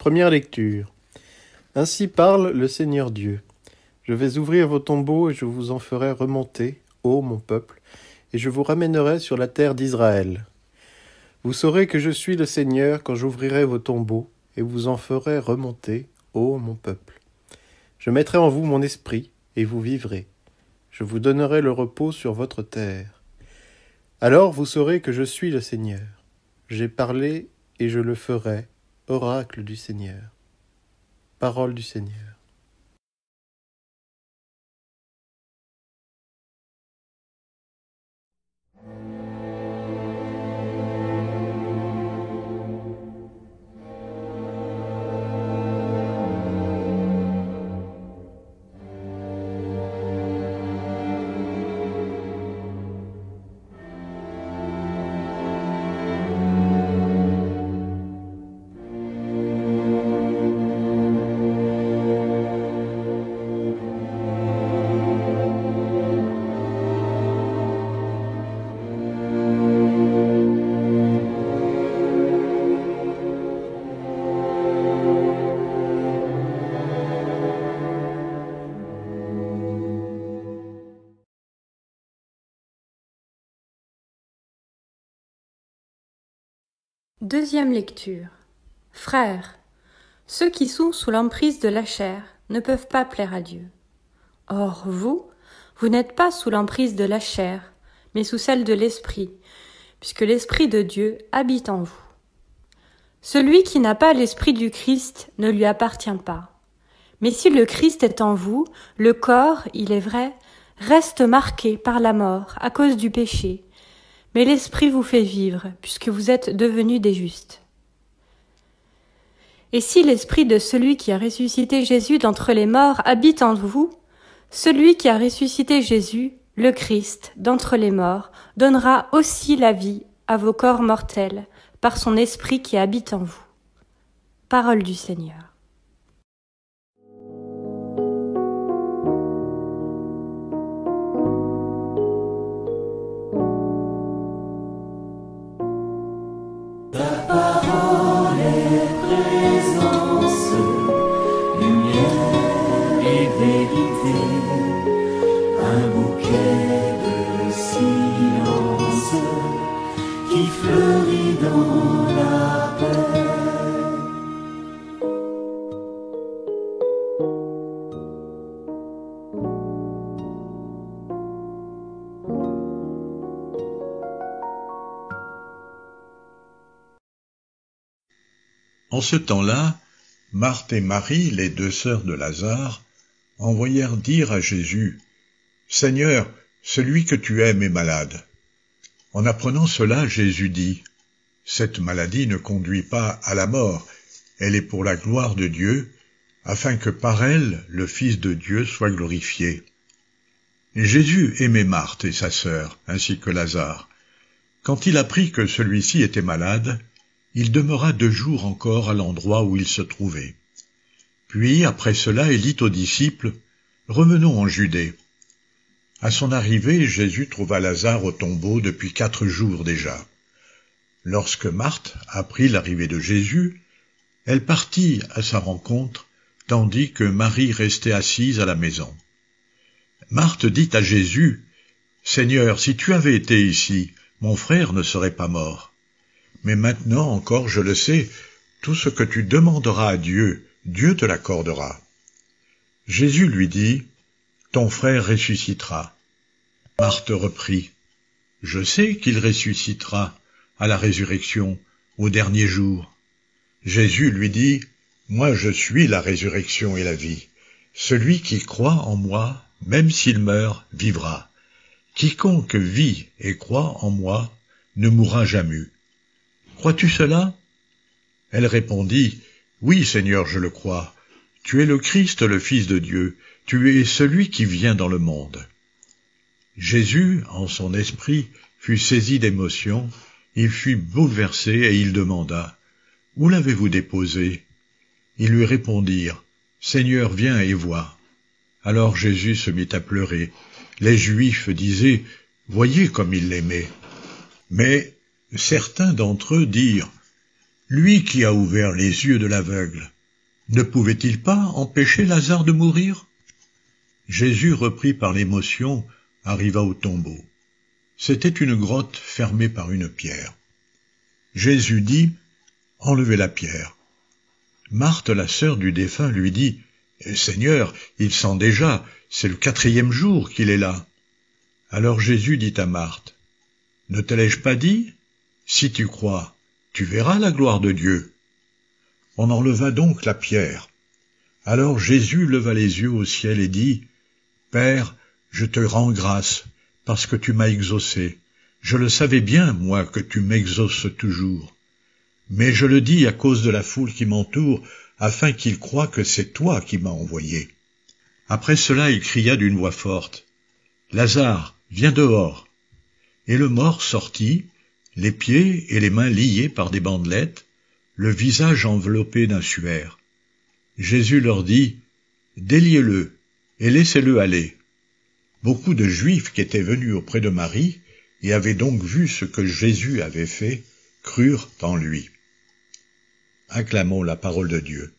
Première lecture. Ainsi parle le Seigneur Dieu. Je vais ouvrir vos tombeaux et je vous en ferai remonter, ô mon peuple, et je vous ramènerai sur la terre d'Israël. Vous saurez que je suis le Seigneur quand j'ouvrirai vos tombeaux et vous en ferai remonter, ô mon peuple. Je mettrai en vous mon esprit et vous vivrez. Je vous donnerai le repos sur votre terre. Alors vous saurez que je suis le Seigneur. J'ai parlé et je le ferai, oracle du Seigneur. Parole du Seigneur. Deuxième lecture. Frères, ceux qui sont sous l'emprise de la chair ne peuvent pas plaire à Dieu. Or vous n'êtes pas sous l'emprise de la chair, mais sous celle de l'Esprit, puisque l'Esprit de Dieu habite en vous. Celui qui n'a pas l'Esprit du Christ ne lui appartient pas. Mais si le Christ est en vous, le corps, il est vrai, reste marqué par la mort à cause du péché, mais l'Esprit vous fait vivre, puisque vous êtes devenus des justes. Et si l'Esprit de celui qui a ressuscité Jésus d'entre les morts habite en vous, celui qui a ressuscité Jésus, le Christ, d'entre les morts, donnera aussi la vie à vos corps mortels, par son Esprit qui habite en vous. Parole du Seigneur. En ce temps-là, Marthe et Marie, les deux sœurs de Lazare, envoyèrent dire à Jésus, « Seigneur, celui que tu aimes est malade. » En apprenant cela, Jésus dit, « Cette maladie ne conduit pas à la mort, elle est pour la gloire de Dieu, afin que par elle, le Fils de Dieu soit glorifié. » Jésus aimait Marthe et sa sœur, ainsi que Lazare. Quand il apprit que celui-ci était malade, il demeura 2 jours encore à l'endroit où il se trouvait. Puis, après cela, il dit aux disciples, « Revenons en Judée. » À son arrivée, Jésus trouva Lazare au tombeau depuis 4 jours déjà. Lorsque Marthe apprit l'arrivée de Jésus, elle partit à sa rencontre, tandis que Marie restait assise à la maison. Marthe dit à Jésus, « Seigneur, si tu avais été ici, mon frère ne serait pas mort. Mais maintenant encore, je le sais, tout ce que tu demanderas à Dieu, Dieu te l'accordera. » Jésus lui dit, « Ton frère ressuscitera. » Marthe reprit, « Je sais qu'il ressuscitera à la résurrection, au dernier jour. » Jésus lui dit, « Moi je suis la résurrection et la vie. Celui qui croit en moi, même s'il meurt, vivra. Quiconque vit et croit en moi ne mourra jamais. Crois-tu cela ?» Elle répondit, « Oui, Seigneur, je le crois. Tu es le Christ, le Fils de Dieu. Tu es celui qui vient dans le monde. » Jésus, en son esprit, fut saisi d'émotion, il fut bouleversé et il demanda, « Où l'avez-vous déposé ?» Ils lui répondirent, « Seigneur, viens et vois. » Alors Jésus se mit à pleurer. Les Juifs disaient, « Voyez comme il l'aimait. » Mais certains d'entre eux dirent, « Lui qui a ouvert les yeux de l'aveugle, Ne pouvait-il pas empêcher Lazare de mourir? Jésus, repris par l'émotion, arriva au tombeau. C'était une grotte fermée par une pierre. Jésus dit, « Enlevez la pierre. » Marthe, la sœur du défunt, lui dit, « Seigneur, il sent déjà, c'est le 4e jour qu'il est là. » Alors Jésus dit à Marthe, « Ne te l'ai-je pas dit? Si tu crois, tu verras la gloire de Dieu. » On enleva donc la pierre. Alors Jésus leva les yeux au ciel et dit, « Père, je te rends grâce, parce que tu m'as exaucé. Je le savais bien, moi, que tu m'exauces toujours. Mais je le dis à cause de la foule qui m'entoure, afin qu'ils croient que c'est toi qui m'as envoyé. » Après cela, il cria d'une voix forte, « Lazare, viens dehors. » Et le mort sortit, les pieds et les mains liés par des bandelettes, le visage enveloppé d'un suaire. Jésus leur dit, « Déliez-le et laissez-le aller. » Beaucoup de Juifs qui étaient venus auprès de Marie et avaient donc vu ce que Jésus avait fait, crurent en lui. Acclamons la parole de Dieu.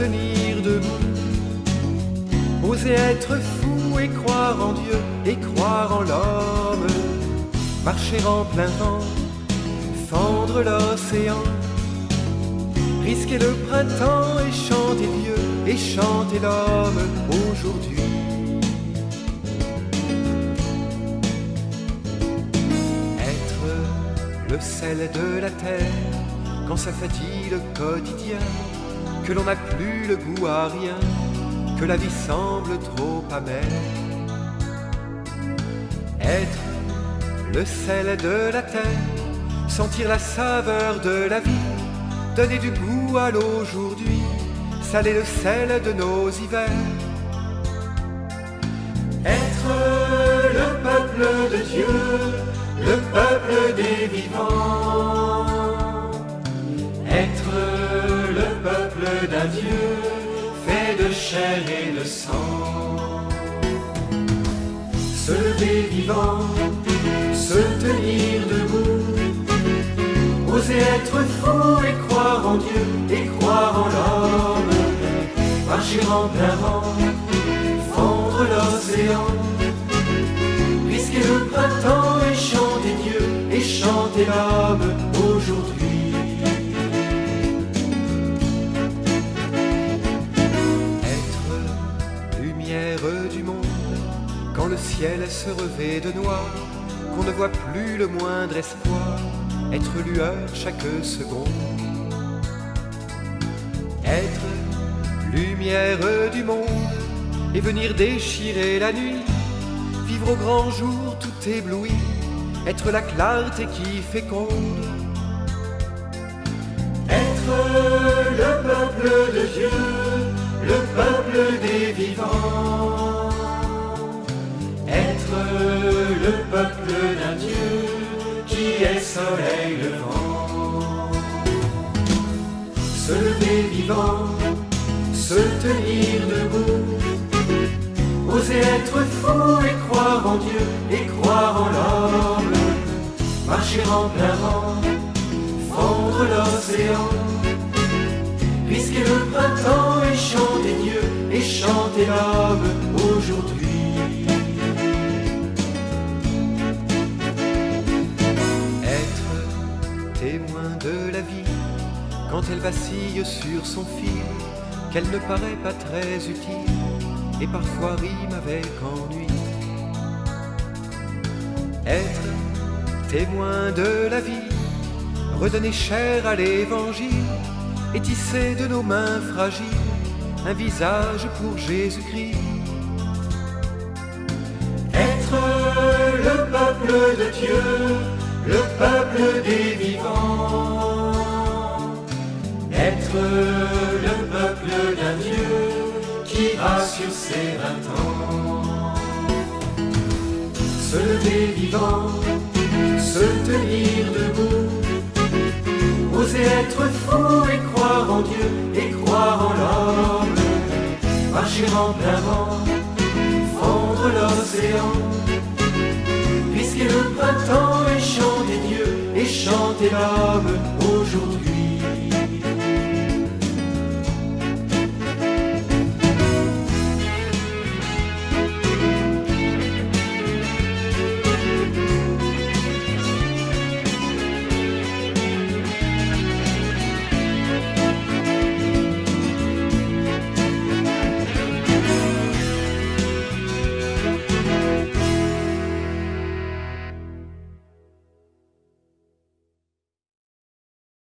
tenir debout, oser être fou et croire en Dieu et croire en l'homme, marcher en plein vent, fendre l'océan, risquer le printemps et chanter Dieu et chanter l'homme aujourd'hui. Être le sel de la terre quand ça fatigue le quotidien, que l'on n'a plus le goût à rien, que la vie semble trop amère. Être le sel de la terre, sentir la saveur de la vie, donner du goût à l'aujourd'hui, saler le sel de nos hivers. Être le peuple de Dieu, le peuple des vivants. Être le peuple d'un Dieu fait de chair et de sang. Se lever vivant, se tenir debout, oser être fou et croire en Dieu et croire en l'homme, marcher en plein vent, fendre l'océan, risquer le printemps et chanter Dieu et chanter l'homme aujourd'hui. Être lumière du monde quand le ciel se revêt de noir, qu'on ne voit plus le moindre espoir, être lueur chaque seconde. Être lumière du monde et venir déchirer la nuit, vivre au grand jour tout ébloui, être la clarté qui féconde. Être le peuple de Dieu, le peuple des vivants. Être le peuple d'un Dieu qui est soleil levant. Se lever vivant, se tenir debout, oser être fou et croire en Dieu et croire en l'homme, marcher en plein vent, fendre l'océan, risquer le printemps et chanter Dieu et chanter l'homme aujourd'hui. Témoin de la vie, quand elle vacille sur son fil, qu'elle ne paraît pas très utile, et parfois rime avec ennui. Être témoin de la vie, redonner chair à l'évangile, et tisser de nos mains fragiles un visage pour Jésus-Christ. Être le peuple de Dieu, le peuple des vivants. Être le peuple d'un Dieu qui va sur ses 20 ans. Se lever vivant, se tenir debout, oser être fou et croire en Dieu et croire en l'homme, marcher en plein vent, fendre l'océan, risquer le printemps et chanter Dieu et chanter l'homme.